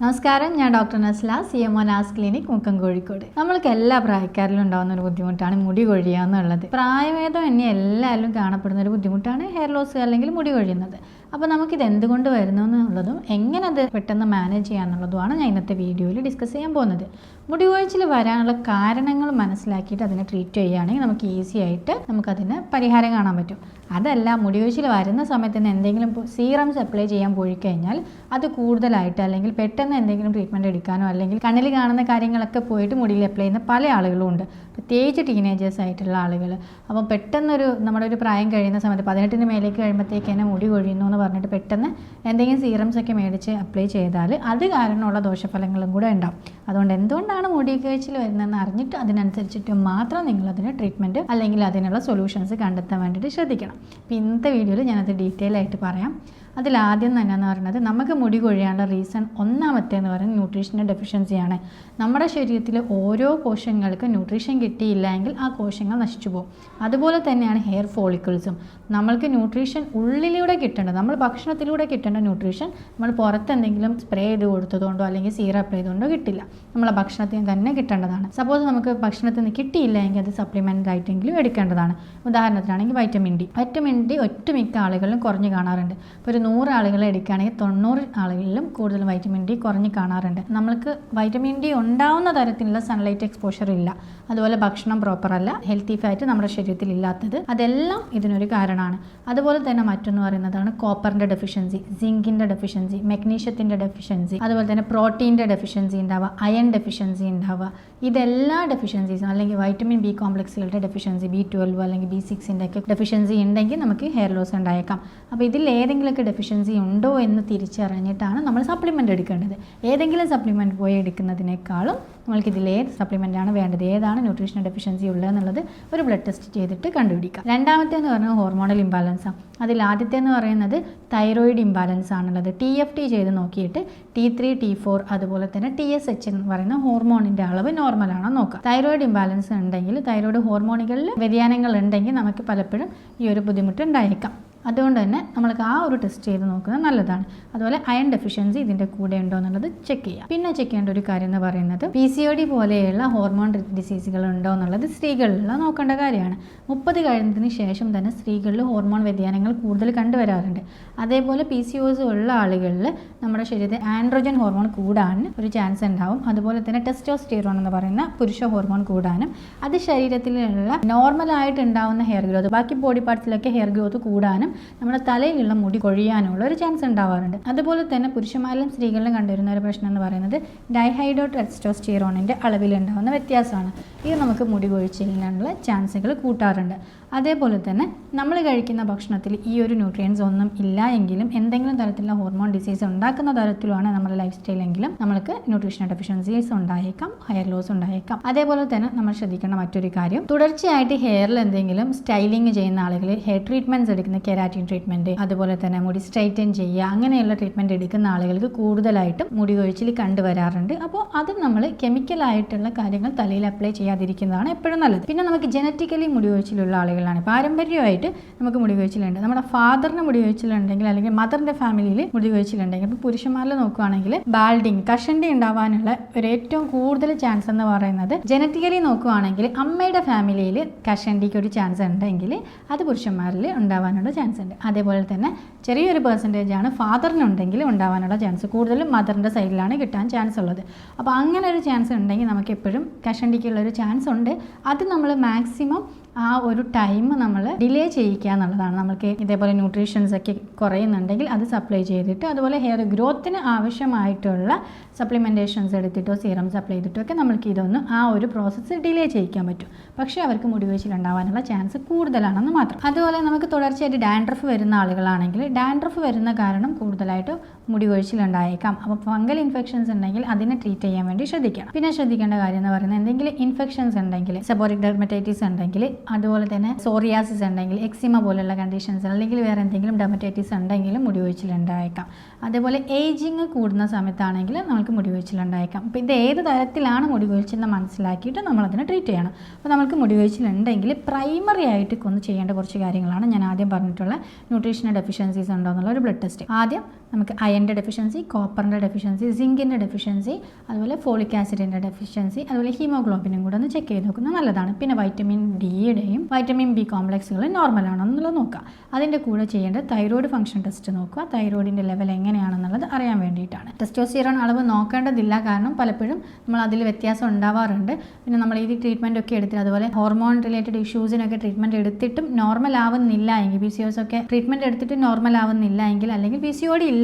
നമസ്കാരം, ഞാൻ doctor Nasla, CMO നാസ് clinic, Mukkam, Kozhikode. നമ്മൾക്ക് എല്ലാ പ്രായക്കാരിലും ഉണ്ടാകുന്ന ഒരു ബുദ്ധിമുട്ടാണ് മുടി കൊഴിയുക എന്നുള്ളത്. പ്രായഭേദം തന്നെ എല്ലാവരിലും കാണപ്പെടുന്ന ഒരു ബുദ്ധിമുട്ടാണ് ഹെയർ ലോസ് അല്ലെങ്കിൽ മുടി കൊഴിയുന്നത്. അപ്പോൾ നമുക്കിത് എന്തുകൊണ്ട് വരുന്നു എന്നുള്ളതും എങ്ങനെ അത് പെട്ടെന്ന് മാനേജ് ചെയ്യാന്നുള്ളതുമാണ് ഞാൻ ഇന്നത്തെ വീഡിയോയിൽ ഡിസ്കസ് ചെയ്യാൻ പോകുന്നത്. മുടി കൊഴിച്ചിൽ വരാനുള്ള കാരണങ്ങൾ മനസ്സിലാക്കിയിട്ട് അതിനെ ട്രീറ്റ് ചെയ്യുകയാണെങ്കിൽ നമുക്ക് ഈസി ആയിട്ട് നമുക്കതിന് പരിഹാരം കാണാൻ പറ്റും. അതല്ല, മുടി കൊഴിച്ചിൽ വരുന്ന സമയത്ത് തന്നെ എന്തെങ്കിലും സീറംസ് അപ്ലൈ ചെയ്യാൻ പോയി കഴിഞ്ഞാൽ അത് കൂടുതലായിട്ട് അല്ലെങ്കിൽ പെട്ടെന്ന് എന്തെങ്കിലും ട്രീറ്റ്മെൻറ്റ് എടുക്കാനോ അല്ലെങ്കിൽ കണ്ണിൽ കാണുന്ന കാര്യങ്ങളൊക്കെ പോയിട്ട് മുടിയിൽ അപ്ലൈ ചെയ്യുന്ന പല ആളുകളും ഉണ്ട്, പ്രത്യേകിച്ച് ടീനേജേഴ്സ് ആയിട്ടുള്ള ആളുകൾ. അപ്പം പെട്ടെന്നൊരു നമ്മുടെ ഒരു പ്രായം കഴിയുന്ന സമയത്ത് 18-ന് മേലേക്ക് കഴിയുമ്പോഴത്തേക്ക് തന്നെ മുടി കൊഴിയുന്നു എന്ന് പറഞ്ഞിട്ട് പെട്ടെന്ന് എന്തെങ്കിലും സീറംസ് ഒക്കെ മേടിച്ച് അപ്ലൈ ചെയ്താൽ അത് കാരണമുള്ള ദോഷഫലങ്ങളും കൂടെ ഉണ്ടാവും. അതുകൊണ്ട് എന്തുകൊണ്ടാണ് മുടി കൊഴിച്ചിൽ വരുന്നതെന്ന് അറിഞ്ഞിട്ട് അതിനനുസരിച്ചിട്ട് മാത്രം നിങ്ങളതിന് ട്രീറ്റ്മെൻറ്റ് അല്ലെങ്കിൽ അതിനുള്ള സൊല്യൂഷൻസ് കണ്ടെത്താൻ വേണ്ടിയിട്ട് ശ്രദ്ധിക്കണം. അപ്പോൾ ഇന്നത്തെ വീഡിയോയിൽ ഞാനത് ഡീറ്റെയിൽ ആയിട്ട് പറയാം. അതിലാദ്യം തന്നെ എന്ന് പറയുന്നത്, നമുക്ക് മുടി കൊഴിയാനുള്ള റീസൺ ഒന്നാമത്തേന്ന് പറയുന്നത് ന്യൂട്രീഷൻ്റെ ഡെഫിഷ്യൻസിയാണ്. നമ്മുടെ ശരീരത്തിൽ ഓരോ കോശങ്ങൾക്ക് ന്യൂട്രീഷൻ കിട്ടിയില്ല എങ്കിൽ ആ കോശങ്ങൾ നശിച്ചു പോകും. അതുപോലെ തന്നെയാണ് ഹെയർ ഫോളിക്കിൾസും. നമ്മൾക്ക് ന്യൂട്രീഷൻ ഉള്ളിലൂടെ കിട്ടേണ്ടത്, നമ്മൾ ഭക്ഷണത്തിലൂടെ കിട്ടേണ്ട ന്യൂട്രീഷൻ നമ്മൾ പുറത്തെന്തെങ്കിലും സ്പ്രേ ചെയ്ത് കൊടുത്തതുകൊണ്ടോ അല്ലെങ്കിൽ സീറം അപ്ലൈ ചെയ്തുകൊണ്ടോ കിട്ടില്ല. നമ്മളെ ഭക്ഷണത്തിൽ തന്നെ കിട്ടേണ്ടതാണ്. സപ്പോസ് നമുക്ക് ഭക്ഷണത്തിൽ നിന്ന് കിട്ടിയില്ല എങ്കിൽ അത് സപ്ലിമെൻ്റ് ആയിട്ടെങ്കിലും എടുക്കേണ്ടതാണ്. ഉദാഹരണത്തിനാണെങ്കിൽ വൈറ്റമിൻ ഡി ഒട്ടുമിക്ക ആളുകളിലും കുറഞ്ഞ് കാണാറുണ്ട്. ഇപ്പോൾ 100 ആളുകളെ എടുക്കുകയാണെങ്കിൽ 90 ആളുകളിലും കൂടുതൽ വൈറ്റമിൻ ഡി കുറഞ്ഞ് കാണാറുണ്ട്. നമ്മൾക്ക് വൈറ്റമിൻ ഡി ഉണ്ടാവുന്ന തരത്തിലുള്ള സൺലൈറ്റ് എക്സ്പോഷർ ഇല്ല, അതുപോലെ ഭക്ഷണം പ്രോപ്പർ അല്ല, ഹെൽത്തി ഫാറ്റ് നമ്മുടെ ശരീരത്തിൽ ഇല്ലാത്തത്, അതെല്ലാം ഇതിനൊരു കാരണമാണ്. അതുപോലെ തന്നെ മറ്റൊന്ന് പറയുന്നതാണ് കോപ്പറിൻ്റെ ഡെഫിഷ്യൻസി, സിങ്കിൻ്റെ ഡെഫിഷ്യൻസി, മെഗ്നീഷ്യത്തിൻ്റെ ഡെഫിഷ്യൻസി, അതുപോലെ തന്നെ പ്രോട്ടീൻ്റെ ഡെഫിഷ്യൻസി ഉണ്ടാവുക, അയൺ ഡെഫിഷ്യൻസി ഉണ്ടാവുക. ഇതെല്ലാ ഡെഫിഷ്യൻസീസും അല്ലെങ്കിൽ വൈറ്റമിൻ ബി കോംപ്ലക്സുകളുടെ ഡെഫിഷ്യൻസി, B12 അല്ലെങ്കിൽ B6ൻ്റെ ഒക്കെ ഡെഫിഷ്യൻസി ഉണ്ടെങ്കിൽ നമുക്ക് ഹെയർ ലോസ് ഉണ്ടായേക്കാം. അപ്പോൾ ഇതിൽ ഏതെങ്കിലുമൊക്കെ ഡെഫിഷ്യൻസി ഉണ്ടോ എന്ന് തിരിച്ചറിഞ്ഞിട്ടാണ് നമ്മൾ സപ്ലിമെൻ്റ് എടുക്കേണ്ടത്. ഏതെങ്കിലും സപ്ലിമെൻറ്റ് പോയി എടുക്കുന്നതിനേക്കാളും നമ്മൾക്കിതിൽ ഏത് സപ്ലിമെൻ്റാണ് വേണ്ടത്, ഏതാണ് ന്യൂട്രീഷൻ ഡെഫിഷ്യൻസി ഉള്ളതെന്നുള്ളത് ഒരു ബ്ലഡ് ടെസ്റ്റ് ചെയ്തിട്ട് കണ്ടുപിടിക്കാം. രണ്ടാമത്തേന്ന് പറഞ്ഞാൽ ഹോർമോണൽ ഇംബാലൻസാണ്. അതിൽ ആദ്യത്തേന്ന് പറയുന്നത് തൈറോയിഡ് ഇംബാലൻസ് ആണുള്ളത്. TFT ചെയ്ത് നോക്കിയിട്ട് T3, T4 അതുപോലെ തന്നെ TSH എന്ന് പറയുന്ന ഹോർമോണിൻ്റെ അളവ് നോർമലാണോ നോക്കുക. തൈറോയിഡ് ഇംബാലൻസ് ഉണ്ടെങ്കിൽ, തൈറോയിഡ് ഹോർമോണുകളിൽ വ്യതിയാനങ്ങൾ ഉണ്ടെങ്കിൽ നമുക്ക് പലപ്പോഴും ഈ ഒരു ബുദ്ധിമുട്ട് ഉണ്ടായേക്കാം. അതുകൊണ്ട് തന്നെ നമ്മൾക്ക് ആ ഒരു ടെസ്റ്റ് ചെയ്ത് നോക്കുന്നത് നല്ലതാണ്. അതുപോലെ അയൺ ഡെഫിഷ്യൻസി ഇതിൻ്റെ കൂടെ ഉണ്ടോ എന്നുള്ളത് ചെക്ക് ചെയ്യാം. പിന്നെ ചെക്ക് ചെയ്യേണ്ട ഒരു കാര്യം എന്ന് പറയുന്നത് PCOD പോലെയുള്ള ഹോർമോൺ ഡിസീസുകൾ ഉണ്ടോ എന്നുള്ളത് സ്ത്രീകളിലുള്ള നോക്കേണ്ട കാര്യമാണ്. 30 കഴിഞ്ഞതിന് ശേഷം തന്നെ സ്ത്രീകളിൽ ഹോർമോൺ വ്യതിയാനങ്ങൾ കൂടുതൽ കണ്ടുവരാറുണ്ട്. അതേപോലെ PCOS ഉള്ള ആളുകളിൽ നമ്മുടെ ശരീരത്തിൽ ആൻഡ്രോജൻ ഹോർമോൺ കൂടാൻ ഒരു ചാൻസ് ഉണ്ടാവും. അതുപോലെ തന്നെ ടെസ്റ്റോസ്റ്റിറോൺ എന്ന് പറയുന്ന പുരുഷ ഹോർമോൺ കൂടാനും, അത് ശരീരത്തിലുള്ള നോർമലായിട്ട് ഉണ്ടാവുന്ന ഹെയർ ഗ്രോത്ത്, ബാക്കി ബോഡി പാർട്സിലൊക്കെ ഹെയർ ഗ്രോത്ത് കൂടാനും നമ്മുടെ തലയിലുള്ള മുടി കൊഴിയാനുള്ള ഒരു ചാൻസ് ഉണ്ടാവാറുണ്ട്. അതുപോലെ തന്നെ പുരുഷന്മാരിലും സ്ത്രീകളിലും കണ്ടുവരുന്ന ഒരു പ്രശ്നം എന്ന് പറയുന്നത് ഡൈഹൈഡ്രോ ടെസ്റ്റോസ്റ്റിറോണിൻ്റെ അളവിലുണ്ടാകുന്ന വ്യത്യാസമാണ്. ഇത് നമുക്ക് മുടി കൊഴിച്ചിലിനുള്ള ചാൻസുകൾ കൂട്ടാറുണ്ട്. അതേപോലെ തന്നെ നമ്മൾ കഴിക്കുന്ന ഭക്ഷണത്തിൽ ഈ ഒരു ന്യൂട്രിയൻസ് ഒന്നും ഇല്ല എങ്കിലും എന്തെങ്കിലും തരത്തിലുള്ള ഹോർമോൺ ഡിസീസ് ഉണ്ടാക്കുന്ന തരത്തിലാണ് നമ്മുടെ ലൈഫ് സ്റ്റൈലെങ്കിലും നമ്മൾക്ക് ന്യൂട്രീഷൻ ഡെഫിഷ്യൻസീസ് ഉണ്ടായേക്കാം, ഹെയർ ലോസ് ഉണ്ടായേക്കാം. അതേപോലെ തന്നെ നമ്മൾ ശ്രദ്ധിക്കേണ്ട മറ്റൊരു കാര്യം, തുടർച്ചയായിട്ട് ഹെയറിൽ എന്തെങ്കിലും സ്റ്റൈലിംഗ് ചെയ്യുന്ന ആളുകൾ, ഹെയർ ട്രീറ്റ്മെൻറ്റ്സ് എടുക്കുന്ന കെരാറ്റിൻ ട്രീറ്റ്മെൻറ്റ്, അതുപോലെ തന്നെ മുടി സ്ട്രൈറ്റൻ ചെയ്യുക, അങ്ങനെയുള്ള ട്രീറ്റ്മെൻറ്റ് എടുക്കുന്ന ആളുകൾക്ക് കൂടുതലായിട്ടും മുടി കൊഴിച്ചിൽ കണ്ടുവരാറുണ്ട്. അപ്പോൾ അത് നമ്മൾ കെമിക്കലായിട്ടുള്ള കാര്യങ്ങൾ തലയിൽ അപ്ലൈ ചെയ്യാതിരിക്കുന്നതാണ് എപ്പോഴും നല്ലത്. പിന്നെ നമുക്ക് ജനറ്റിക്കലി മുടി കൊഴിച്ചിലുള്ള ആളുകളാണ്, പാരമ്പര്യമായിട്ട് നമുക്ക് മുടി കൊഴിച്ചിലുണ്ട്. നമ്മുടെ ഫാദറിന് മുടി കൊഴിച്ചിലുണ്ടെങ്കിൽ അല്ലെങ്കിൽ മദറിൻ്റെ ഫാമിലിയിൽ മുടി കൊഴിച്ചിലുണ്ടെങ്കിൽ, ഇപ്പോൾ പുരുഷന്മാരിൽ നോക്കുകയാണെങ്കിൽ ബാൾഡിങ്, കഷണ്ടി ഉണ്ടാവാനുള്ള ഒരു ഏറ്റവും കൂടുതൽ ചാൻസ് എന്ന് പറയുന്നത് ജനറ്റിക്കലി നോക്കുകയാണെങ്കിൽ അമ്മയുടെ ഫാമിലിയിൽ കഷണ്ടിക്ക് ഒരു ചാൻസ് ഉണ്ടെങ്കിൽ അത് പുരുഷന്മാരിൽ ഉണ്ടാവാനുള്ള ചാൻസ് ഉണ്ട്. അതേപോലെ തന്നെ ചെറിയൊരു പെർസെൻറ്റേജ് ആണ് ഫാദറിനുണ്ടെങ്കിൽ ഉണ്ടാവാനുള്ള ചാൻസ്, കൂടുതലും മദറിൻ്റെ സൈഡിലാണ് കിട്ടാൻ ചാൻസ് ഉള്ളത്. അപ്പോൾ അങ്ങനെ ഒരു ചാൻസ് ഉണ്ടെങ്കിൽ നമുക്ക് എപ്പോഴും കഷണ്ടിക്കുള്ളൊരു ചാൻസ് ഉണ്ട്. അത് നമ്മൾ മാക്സിമം ആ ഒരു ടൈം നമ്മൾ ഡിലേ ചെയ്യിക്കുക എന്നുള്ളതാണ്. നമുക്ക് ഇതേപോലെ ന്യൂട്രീഷൻസ് ഒക്കെ കുറയുന്നുണ്ടെങ്കിൽ അത് സപ്ലൈ ചെയ്തിട്ട്, അതുപോലെ ഹെയർ ഗ്രോത്തിന് ആവശ്യമായിട്ടുള്ള സപ്ലിമെൻറ്റേഷൻസ് എടുത്തിട്ടോ സീറംസ് അപ്ലൈ ചെയ്തിട്ടോ ഒക്കെ നമുക്ക് ഇതൊന്ന് ആ ഒരു പ്രോസസ്സ് ഡിലേ ചെയ്യിക്കാൻ പറ്റും. പക്ഷേ അവർക്ക് മുടി കൊഴിച്ചിലുണ്ടാവാനുള്ള ചാൻസ് കൂടുതലാണെന്ന് മാത്രം. അതുപോലെ നമുക്ക് തുടർച്ചയായിട്ട് ഡാൻഡ്രഫ് വരുന്ന ആളുകളാണെങ്കിൽ ഡാൻഡ്രഫ് വരുന്ന കാരണം കൂടുതലായിട്ട് മുടി കൊഴിച്ചിലുണ്ടായേക്കാം. അപ്പോൾ ഫംഗൽ ഇൻഫെക്ഷൻസ് ഉണ്ടെങ്കിൽ അതിനെ ട്രീറ്റ് ചെയ്യാൻ വേണ്ടി ശ്രദ്ധിക്കണം. പിന്നെ ശ്രദ്ധിക്കേണ്ട കാര്യം എന്ന് പറയുന്നത്, എന്തെങ്കിലും ഇൻഫെക്ഷൻസ് ഉണ്ടെങ്കിൽ, സെബോറിക് ഡെർമറ്റൈറ്റിസ് ഉണ്ടെങ്കിൽ അതുപോലെ തന്നെ സോറിയാസിസ് ഉണ്ടെങ്കിൽ, എക്സിമ പോലുള്ള കണ്ടീഷൻസ് അല്ലെങ്കിൽ വേറെ എന്തെങ്കിലും ഡെർമറ്റൈറ്റിസ് ഉണ്ടെങ്കിലും മുടി കൊഴിച്ചിലുണ്ടായേക്കാം. അതേപോലെ ഏജിങ് കൂടുന്ന സമയത്താണെങ്കിൽ നമുക്ക് മുടി കൊഴിച്ചിലുണ്ടായേക്കാം. അപ്പോൾ ഇത് ഏത് തരത്തിലാണ് മുടി കൊഴിച്ചിലെന്ന് മനസ്സിലാക്കിയിട്ട് നമ്മളതിനെ ട്രീറ്റ് ചെയ്യണം. അപ്പോൾ നമുക്ക് മുടി കൊഴിച്ചിലുണ്ടെങ്കിൽ പ്രൈമറി ആയിട്ട് ഒന്ന് ചെയ്യേണ്ട കുറച്ച് കാര്യങ്ങളാണ് ഞാൻ ആദ്യം പറഞ്ഞിട്ടുള്ള ന്യൂട്രീഷണൽ ഡെഫിഷ്യൻസീസ് ഉണ്ടോ എന്നുള്ള ഒരു ബ്ലഡ് ടെസ്റ്റ്. ആദ്യം നമുക്ക് അയണിൻ്റെ ഡെഫിഷ്യൻസി, കോപ്പറിൻ്റെ ഡെഫിഷ്യൻസി, സിങ്കിൻ്റെ ഡെഫിഷ്യൻസി, അതുപോലെ ഫോളിക് ആസിഡിൻ്റെ ഡെഫിഷ്യൻസി, അതുപോലെ ഹീമോഗ്ലോബിനും കൂടെ ഒന്ന് ചെക്ക് ചെയ്ത് നോക്കുന്നത് നല്ലതാണ്. പിന്നെ വൈറ്റമിൻ ഡിയുടെയും വൈറ്റമിൻ ബി കോംപ്ലക്സുകൾ നോർമലാണോ എന്നുള്ളത് നോക്കുക. അതിൻ്റെ കൂടെ ചെയ്യേണ്ടത് തൈറോയ്ഡ് ഫംഗ്ഷൻ ടെസ്റ്റ് നോക്കുക. തൈറോയിഡിൻ്റെ ലെവൽ എങ്ങനെയാണെന്നുള്ളത് അറിയാൻ വേണ്ടിയിട്ടാണ്. ടെസ്റ്റോസ്റ്റിറോൺ അളവ് നോക്കേണ്ടതില്ല, കാരണം പലപ്പോഴും നമ്മൾ അതിൽ വ്യത്യാസം ഉണ്ടാവാറുണ്ട്. പിന്നെ നമ്മൾ ഈ ട്രീറ്റ്മെൻ്റ് ഒക്കെ എടുത്തിട്ട്, അതുപോലെ ഹോർമോൺ റിലേറ്റഡ് ഇഷ്യൂസിനൊക്കെ ട്രീറ്റ്മെൻറ്റ് എടുത്തിട്ടും നോർമൽ ആവുന്നില്ല എങ്കിൽ, PCOS ഒക്കെ ട്രീറ്റ്മെൻറ്റ് എടുത്തിട്ട് നോർമൽ ആവുന്നില്ല എങ്കിൽ, അല്ലെങ്കിൽ PCOD ഇല്ല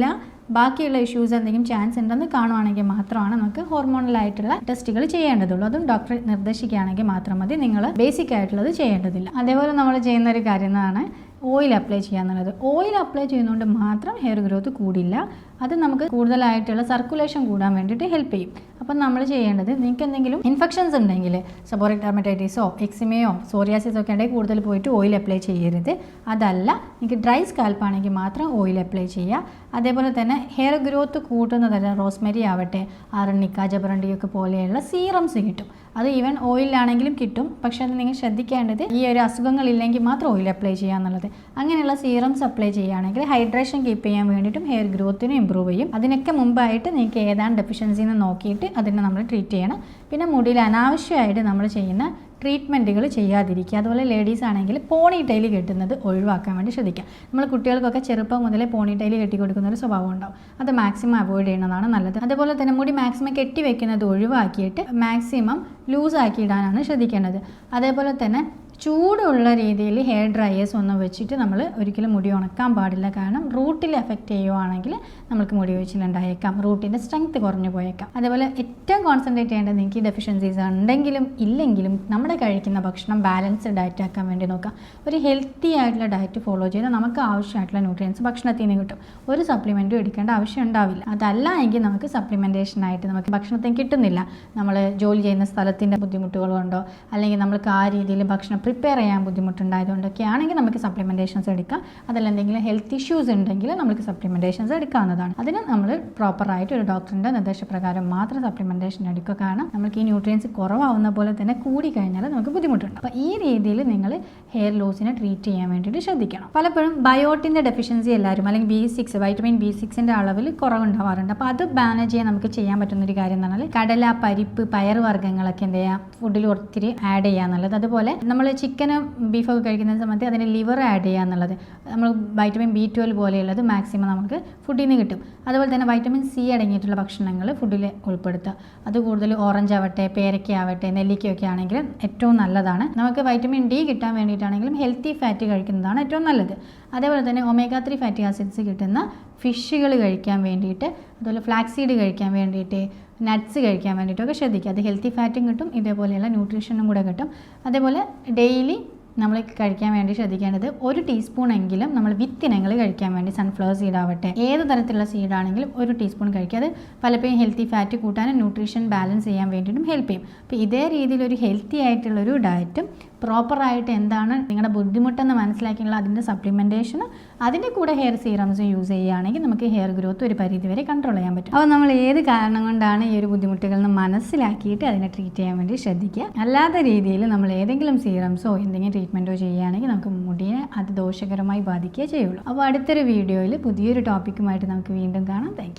ബാക്കിയുള്ള ഇഷ്യൂസ് എന്തെങ്കിലും ചാൻസ് ഉണ്ടെന്ന് കാണുവാണെങ്കിൽ മാത്രമാണ് നമുക്ക് ഹോർമോണലായിട്ടുള്ള ടെസ്റ്റുകൾ ചെയ്യേണ്ടതുള്ളൂ. അതും ഡോക്ടർ നിർദ്ദേശിക്കുകയാണെങ്കിൽ മാത്രം മതി. നിങ്ങൾ ബേസിക് ആയിട്ടുള്ളത് ചെയ്യേണ്ടതില്ല. അതേപോലെ നമ്മൾ ചെയ്യുന്ന ഒരു കാര്യം എന്നാണ് ഓയിൽ അപ്ലൈ ചെയ്യുക എന്നുള്ളത്. ഓയിൽ അപ്ലൈ ചെയ്യുന്നതുകൊണ്ട് മാത്രം ഹെയർ ഗ്രോത്ത് കൂടില്ല, അത് നമുക്ക് കൂടുതലായിട്ടുള്ള സർക്കുലേഷൻ കൂടാൻ വേണ്ടിയിട്ട് ഹെൽപ്പ് ചെയ്യും. അപ്പം നമ്മൾ ചെയ്യേണ്ടത്, നിങ്ങൾക്ക് എന്തെങ്കിലും ഇൻഫെക്ഷൻസ് ഉണ്ടെങ്കിൽ, സെബോറിക് ഡെർമറ്റൈറ്റിസോ എക്സിമയോ സോറിയാസിസോ ഒക്കെ ഉണ്ടെങ്കിൽ കൂടുതൽ പോയിട്ട് ഓയിൽ അപ്ലൈ ചെയ്യരുത്. അതല്ല, നിങ്ങൾക്ക് ഡ്രൈ സ്കാൽപ്പാണെങ്കിൽ മാത്രം ഓയിൽ അപ്ലൈ ചെയ്യുക. അതേപോലെ തന്നെ ഹെയർ ഗ്രോത്ത് കൂട്ടുന്നതല്ല, റോസ്മെരി ആവട്ടെ, ആറണ്ണിക്ക, ജബറണ്ടിയൊക്കെ പോലെയുള്ള സീറംസ് കിട്ടും. അത് ഈവൻ ഓയിലാണെങ്കിലും കിട്ടും. പക്ഷെ അത് നിങ്ങൾ ശ്രദ്ധിക്കേണ്ടത് ഈ ഒരു അസുഖങ്ങളില്ലെങ്കിൽ മാത്രം ഓയിൽ അപ്ലൈ ചെയ്യുക എന്നുള്ളത്. അങ്ങനെയുള്ള സീറംസ് അപ്ലൈ ചെയ്യുകയാണെങ്കിൽ ഹൈഡ്രേഷൻ കീപ്പ് ചെയ്യാൻ വേണ്ടിയിട്ടും ഹെയർ ഗ്രോത്തിനും ഇമ്പ്രൂവ് ചെയ്യും. അതിനൊക്കെ മുമ്പായിട്ട് നിങ്ങൾക്ക് ഏതാണ് ഡെഫിഷ്യൻസി എന്ന് നോക്കിയിട്ട് അതിനെ നമ്മൾ ട്രീറ്റ് ചെയ്യണം. പിന്നെ മുടിയിൽ അനാവശ്യമായിട്ട് നമ്മൾ ചെയ്യുന്ന ട്രീറ്റ്മെൻറ്റുകൾ ചെയ്യാതിരിക്കുക. അതുപോലെ ലേഡീസ് ആണെങ്കിൽ പോണി ടൈൽ കെട്ടുന്നത് ഒഴിവാക്കാൻ വേണ്ടി ശ്രദ്ധിക്കുക. നമ്മൾ കുട്ടികൾക്കൊക്കെ ചെറുപ്പം മുതലേ പോണി ടൈൽ കെട്ടി കൊടുക്കുന്ന ഒരു സ്വഭാവം ഉണ്ടാവും. അത് മാക്സിമം അവോയ്ഡ് ചെയ്യുന്നതാണ് നല്ലത്. അതുപോലെ തന്നെ മുടി മാക്സിമം കെട്ടി വെക്കുന്നത് ഒഴിവാക്കിയിട്ട് മാക്സിമം ലൂസാക്കി ഇടാനാണ് ശ്രദ്ധിക്കേണ്ടത്. അതേപോലെ തന്നെ ചൂടുള്ള രീതിയിൽ ഹെയർ ഡ്രയേഴ്സ് ഒന്നും വെച്ചിട്ട് നമ്മൾ ഒരിക്കലും മുടി ഉണക്കാൻ പാടില്ല. കാരണം റൂട്ടിൽ എഫക്റ്റ് ചെയ്യുവാണെങ്കിൽ നമുക്ക് മുടി കൊഴിച്ചിലുണ്ടായേക്കാം, റൂട്ടിൻ്റെ സ്ട്രെങ്ത് കുറഞ്ഞു പോയേക്കാം. അതേപോലെ ഏറ്റവും കോൺസെൻട്രേറ്റ് ചെയ്യേണ്ടത്, നിങ്ങൾക്ക് ഈ ഡെഫിഷ്യൻസീസ് ഉണ്ടെങ്കിലും ഇല്ലെങ്കിലും നമ്മുടെ കഴിക്കുന്ന ഭക്ഷണം ബാലൻസ്ഡ് ഡയറ്റ് ആക്കാൻ വേണ്ടി നോക്കാം. ഒരു ഹെൽത്തി ആയിട്ടുള്ള ഡയറ്റ് ഫോളോ ചെയ്താൽ നമുക്ക് ആവശ്യമായിട്ടുള്ള ന്യൂട്രിയൻസ് ഭക്ഷണത്തിൽ നിന്ന് കിട്ടും. ഒരു സപ്ലിമെൻറ്റും എടുക്കേണ്ട ആവശ്യം ഉണ്ടാവില്ല. അതല്ല എങ്കിൽ നമുക്ക് സപ്ലിമെൻറ്റേഷനായിട്ട് നമുക്ക് ഭക്ഷണത്തിന് കിട്ടുന്നില്ല, നമ്മൾ ജോലി ചെയ്യുന്ന സ്ഥലത്തിൻ്റെ ബുദ്ധിമുട്ടുകൾ കൊണ്ടോ അല്ലെങ്കിൽ നമ്മൾക്ക് ആ രീതിയിൽ ഭക്ഷണം പ്രിപ്പയർ ചെയ്യാൻ ബുദ്ധിമുട്ടുണ്ടായതുകൊണ്ടൊക്കെ ആണെങ്കിൽ നമുക്ക് സപ്ലിമെൻറ്റേഷൻസ് എടുക്കാം. അതിൽ എന്തെങ്കിലും ഹെൽത്ത് ഇഷ്യൂസ് ഉണ്ടെങ്കിൽ നമുക്ക് സപ്ലിമെൻറ്റേഷൻസ് എടുക്കാവുന്നതാണ്. അതിന് നമ്മൾ പ്രോപ്പറായിട്ട് ഒരു ഡോക്ടറിൻ്റെ നിർദ്ദേശപ്രകാരം മാത്രം സപ്ലിമെൻറ്റേഷൻ എടുക്കുക. കാരണം നമുക്ക് ഈ ന്യൂട്രിയൻസ് കുറവാവുന്ന പോലെ തന്നെ കൂടി കഴിഞ്ഞാൽ നമുക്ക് ബുദ്ധിമുട്ടുണ്ട്. അപ്പോൾ ഈ രീതിയിൽ നിങ്ങൾ ഹെയർ ലോസിനെ ട്രീറ്റ് ചെയ്യാൻ വേണ്ടിയിട്ട് ശ്രദ്ധിക്കണം. പലപ്പോഴും ബയോട്ടിൻ്റെ ഡെഫിഷ്യൻസി എല്ലാവരും, അല്ലെങ്കിൽ B6 വൈറ്റമിൻ B6ൻ്റെ അളവിൽ കുറവുണ്ടാവാറുണ്ട്. അപ്പോൾ അത് മാനേജ് ചെയ്യാൻ നമുക്ക് ചെയ്യാൻ പറ്റുന്നൊരു കാര്യം എന്ന് പറഞ്ഞാൽ കടല, പരിപ്പ്, പയർ വർഗ്ഗങ്ങളൊക്കെ എന്ത് ചെയ്യുക, ഫുഡിൽ ഒത്തിരി ആഡ് ചെയ്യുക എന്നുള്ളത്. അതുപോലെ നമ്മൾ ചിക്കനും ബീഫൊക്കെ കഴിക്കുന്ന സമയത്ത് അതിന് ലിവർ ആഡ് ചെയ്യുക എന്നുള്ളത്. നമ്മൾ വൈറ്റമിൻ B12 പോലെയുള്ളത് മാക്സിമം നമുക്ക് ഫുഡിൽ നിന്ന് കിട്ടും. അതുപോലെ തന്നെ വൈറ്റമിൻ C അടങ്ങിയിട്ടുള്ള ഭക്ഷണങ്ങൾ ഫുഡിൽ ഉൾപ്പെടുത്തുക. അത് കൂടുതൽ ഓറഞ്ച് ആവട്ടെ, പേരയ്ക്ക ആവട്ടെ, നെല്ലിക്കയൊക്കെ ആണെങ്കിലും ഏറ്റവും നല്ലതാണ്. നമുക്ക് വൈറ്റമിൻ D കിട്ടാൻ വേണ്ടിയിട്ടാണെങ്കിലും ഹെൽത്തി ഫാറ്റ് കഴിക്കുന്നതാണ് ഏറ്റവും നല്ലത്. അതേപോലെ തന്നെ omega-3 ഫാറ്റി ആസിഡ്സ് കിട്ടുന്ന ഫിഷുകൾ കഴിക്കാൻ വേണ്ടിയിട്ട്, അതുപോലെ ഫ്ലാക്സീഡ് കഴിക്കാൻ വേണ്ടിയിട്ട്, നട്ട്സ് കഴിക്കാൻ വേണ്ടിയിട്ടൊക്കെ ശ്രദ്ധിക്കുക. അത് ഹെൽത്തി ഫാറ്റും കിട്ടും, ഇതേപോലെയുള്ള ന്യൂട്രീഷനും കൂടെ കിട്ടും. അതേപോലെ ഡെയിലി നമ്മൾ കഴിക്കാൻ വേണ്ടി ശ്രദ്ധിക്കേണ്ടത് 1 ടീസ്പൂൺ എങ്കിലും നമ്മൾ വിത്തിനങ്ങൾ കഴിക്കാൻ വേണ്ടി, സൺഫ്ലവർ സീഡ് ആവട്ടെ ഏത് തരത്തിലുള്ള സീഡാണെങ്കിലും 1 ടീസ്പൂൺ കഴിക്കുക. അത് പലപ്പോഴും ഹെൽത്തി ഫാറ്റ് കൂട്ടാനും ന്യൂട്രീഷൻ ബാലൻസ് ചെയ്യാൻ വേണ്ടിയിട്ടും ഹെൽപ്പ് ചെയ്യും. അപ്പോൾ ഇതേ രീതിയിലൊരു ഹെൽത്തി ആയിട്ടുള്ളൊരു ഡയറ്റും പ്രോപ്പറായിട്ട് എന്താണ് നിങ്ങളുടെ ബുദ്ധിമുട്ടെന്ന് മനസ്സിലാക്കിയുള്ള അതിൻ്റെ സപ്ലിമെൻറ്റേഷനും അതിൻ്റെ കൂടെ ഹെയർ സീറംസ് യൂസ് ചെയ്യുകയാണെങ്കിൽ നമുക്ക് ഹെയർ ഗ്രോത്ത് ഒരു പരിധി വരെ കൺട്രോൾ ചെയ്യാൻ പറ്റും. അപ്പോൾ നമ്മൾ ഏത് കാരണം കൊണ്ടാണ് ഈ ഒരു ബുദ്ധിമുട്ടുകളിൽ നിന്ന് മനസ്സിലാക്കിയിട്ട് അതിനെ ട്രീറ്റ് ചെയ്യാൻ വേണ്ടി ശ്രദ്ധിക്കുക. അല്ലാത്ത രീതിയിൽ നമ്മൾ ഏതെങ്കിലും സീറംസോ എന്തെങ്കിലും ട്രീറ്റ്മെൻറ്റോ ചെയ്യുകയാണെങ്കിൽ നമുക്ക് മുടിയെ അത് ദോഷകരമായി ബാധിക്കുകയേ ചെയ്യുള്ളൂ. അപ്പോൾ അടുത്തൊരു വീഡിയോയിൽ പുതിയൊരു ടോപ്പിക്കുമായിട്ട് നമുക്ക് വീണ്ടും കാണാം. Thank you.